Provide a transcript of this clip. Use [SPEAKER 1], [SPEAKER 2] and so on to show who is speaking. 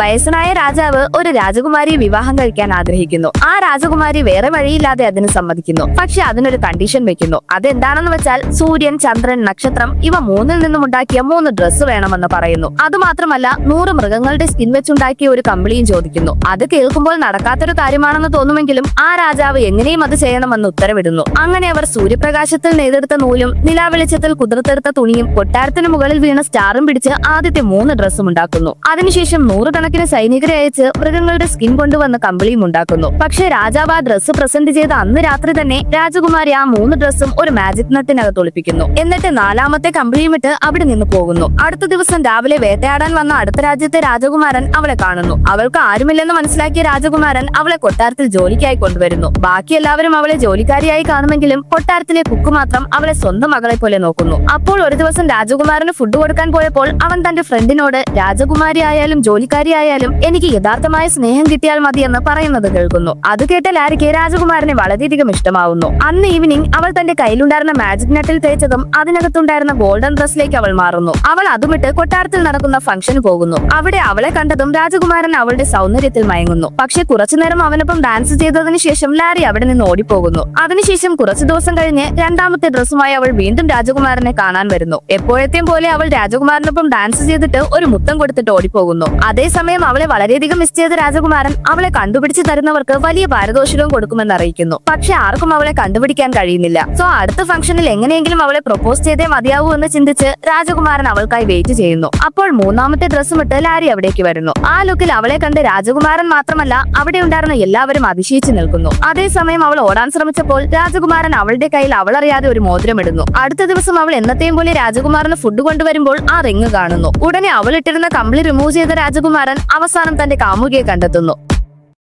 [SPEAKER 1] വയസ്സനായ രാജാവ് ഒരു രാജകുമാരിയെ വിവാഹം കഴിക്കാൻ ആഗ്രഹിക്കുന്നു. ആ രാജകുമാരി വേറെ വഴിയില്ലാതെ അതിന് സമ്മതിക്കുന്നു. പക്ഷെ അതിനൊരു കണ്ടീഷൻ വെക്കുന്നു. അതെന്താണെന്ന് വെച്ചാൽ സൂര്യൻ, ചന്ദ്രൻ, നക്ഷത്രം ഇവ മൂന്നിൽ നിന്നും ഉണ്ടാക്കിയ 3 ഡ്രസ്സ് വേണമെന്ന് പറയുന്നു. അതുമാത്രമല്ല 100 മൃഗങ്ങളുടെ സ്കിൻ വെച്ചുണ്ടാക്കിയ ഒരു കമ്പിളിയും ചോദിക്കുന്നു. അത് കേൾക്കുമ്പോൾ നടക്കാത്തൊരു കാര്യമാണെന്ന് തോന്നുമെങ്കിലും ആ രാജാവ് എങ്ങനെയും അത് ചെയ്യണമെന്ന് ഉത്തരവിടുന്നു. അങ്ങനെ അവർ സൂര്യപ്രകാശത്തിൽ നെയ്തെടുത്ത നൂലും നിലാവെളിച്ചത്തിൽ കുതിർത്തെടുത്ത തുണിയും കൊട്ടാരത്തിന് മുകളിൽ വീണ സ്റ്റാറും പിടിച്ച് ആദ്യത്തെ 3 ഡ്രസ്സും ഉണ്ടാക്കുന്നു. അതിനുശേഷം 100 കണക്കിന് സൈനികരെ അയച്ച് മൃഗങ്ങളുടെ സ്കിൻ കൊണ്ടുവന്ന് കമ്പിളിയും ഉണ്ടാക്കുന്നു. പക്ഷേ രാജാവ് ആ ഡ്രസ്സ് പ്രസന്റ് ചെയ്ത അന്ന് രാത്രി തന്നെ രാജകുമാരി ആ 3 ഡ്രസ്സും ഒരു മാജിക് നട്ടിനകത്ത് ഒളിപ്പിക്കുന്നു. എന്നിട്ട് 4ാമത്തെ കമ്പിളിയും ഇട്ട് അവിടെ നിന്ന് പോകുന്നു. അടുത്ത ദിവസം രാവിലെ വേട്ടയാടാൻ വന്ന അടുത്ത രാജ്യത്തെ രാജകുമാരൻ അവളെ കാണുന്നു. അവൾക്ക് ആരുമില്ലെന്ന് മനസ്സിലാക്കിയ രാജകുമാരൻ അവളെ കൊട്ടാരത്തിൽ ജോലിക്കായി കൊണ്ടുവരുന്നു. ബാക്കി എല്ലാവരും അവളെ ജോലിക്കാരിയായി കാണുമെങ്കിലും കൊട്ടാരത്തിലെ കുക്ക് മാത്രം അവളെ സ്വന്തം മകളെ പോലെ നോക്കുന്നു. അപ്പോൾ ഒരു ദിവസം രാജകുമാരന് ഫുഡ് കൊടുക്കാൻ പോയപ്പോൾ അവൻ തന്റെ ഫ്രണ്ടിനോട് രാജകുമാരി ആയാലും ജോലിക്കാരിയായാലും എനിക്ക് യഥാർത്ഥമായ സ്നേഹം കിട്ടിയാൽ മതിയെന്ന് പറയുന്നത് കേൾക്കുന്നു. അത് കേട്ട ലാരിക്ക് രാജകുമാരനെ വളരെയധികം ഇഷ്ടമാവുന്നു. അന്ന് ഈവനിങ് അവൾ തന്റെ കയ്യിലുണ്ടായിരുന്ന മാജിക് നട്ടിൽ തേച്ചതും അതിനകത്തുണ്ടായിരുന്ന ഗോൾഡൻ ഡ്രസ്സിലേക്ക് അവൾ മാറുന്നു. അവൾ അതുമിട്ട് കൊട്ടാരത്തിൽ നടക്കുന്ന ഫംഗ്ഷന് പോകുന്നു. അവിടെ അവളെ കണ്ടതും രാജകുമാരൻ അവളുടെ സൗന്ദര്യത്തിൽ മയങ്ങുന്നു. പക്ഷെ കുറച്ചുനേരം അവനൊപ്പം ഡാൻസ് ചെയ്തതിനു ശേഷം ലാരി അവിടെ നിന്ന് ഓടിപ്പോകുന്നു. അതിനുശേഷം കുറച്ചു ദിവസം കഴിഞ്ഞ് 2ാമത്തെ ഡ്രസ്സുമായി അവൾ വീണ്ടും രാജകുമാരനെ കാണാൻ വരുന്നു. എപ്പോഴത്തെയും പോലെ അവൾ രാജകുമാരനൊപ്പം ഡാൻസ് ചെയ്തിട്ട് ഒരു മുത്തം കൊടുത്തിട്ട് ഓടിപ്പോകുന്നു. അതേസമയം അവളെ വളരെയധികം മിസ് ചെയ്ത രാജകുമാരൻ അവളെ കണ്ടുപിടിച്ച് തരുന്നവർക്ക് വലിയ പാരിതോഷികവും കൊടുക്കുമെന്ന് അറിയിക്കുന്നു. പക്ഷെ ആർക്കും അവളെ കണ്ടുപിടിക്കാൻ കഴിയുന്നില്ല. സോ അടുത്ത ഫംഗ്ഷനിൽ എങ്ങനെയെങ്കിലും അവളെ പ്രൊപ്പോസ് ചെയ്തേ മതിയാവൂ എന്ന് ചിന്തിച്ച് രാജകുമാരൻ അവൾക്കായി വെയിറ്റ് ചെയ്യുന്നു. അപ്പോൾ 3ാമത്തെ ഡ്രസ്സും ഇട്ട് ലാരി അവിടേക്ക് വരുന്നു. ആ ലുക്കിൽ അവളെ കണ്ട് രാജകുമാരൻ മാത്രമല്ല അവിടെ ഉണ്ടായിരുന്ന എല്ലാവരും അതിശയിച്ചു നിൽക്കുന്നു. അതേസമയം അവൾ ഓടാൻ ശ്രമിച്ചപ്പോൾ രാജകുമാരൻ അവളുടെ കയ്യിൽ അവളറിയാതെ ഒരു മോതിരം ഇടുന്നു. അടുത്ത ദിവസം അവൾ എന്നത്തെയും പോലെ രാജകുമാരന് ഫുഡ് കൊണ്ടുവരുമ്പോൾ ആ റിങ് കാണുന്നു. ഉടനെ അവൾ ഇട്ടിരുന്ന കമ്പിളി റിമൂവ് ചെയ്ത രാജകുമാരൻ അവസാനം തന്റെ കാമുകിയെ കണ്ടെത്തുന്നു.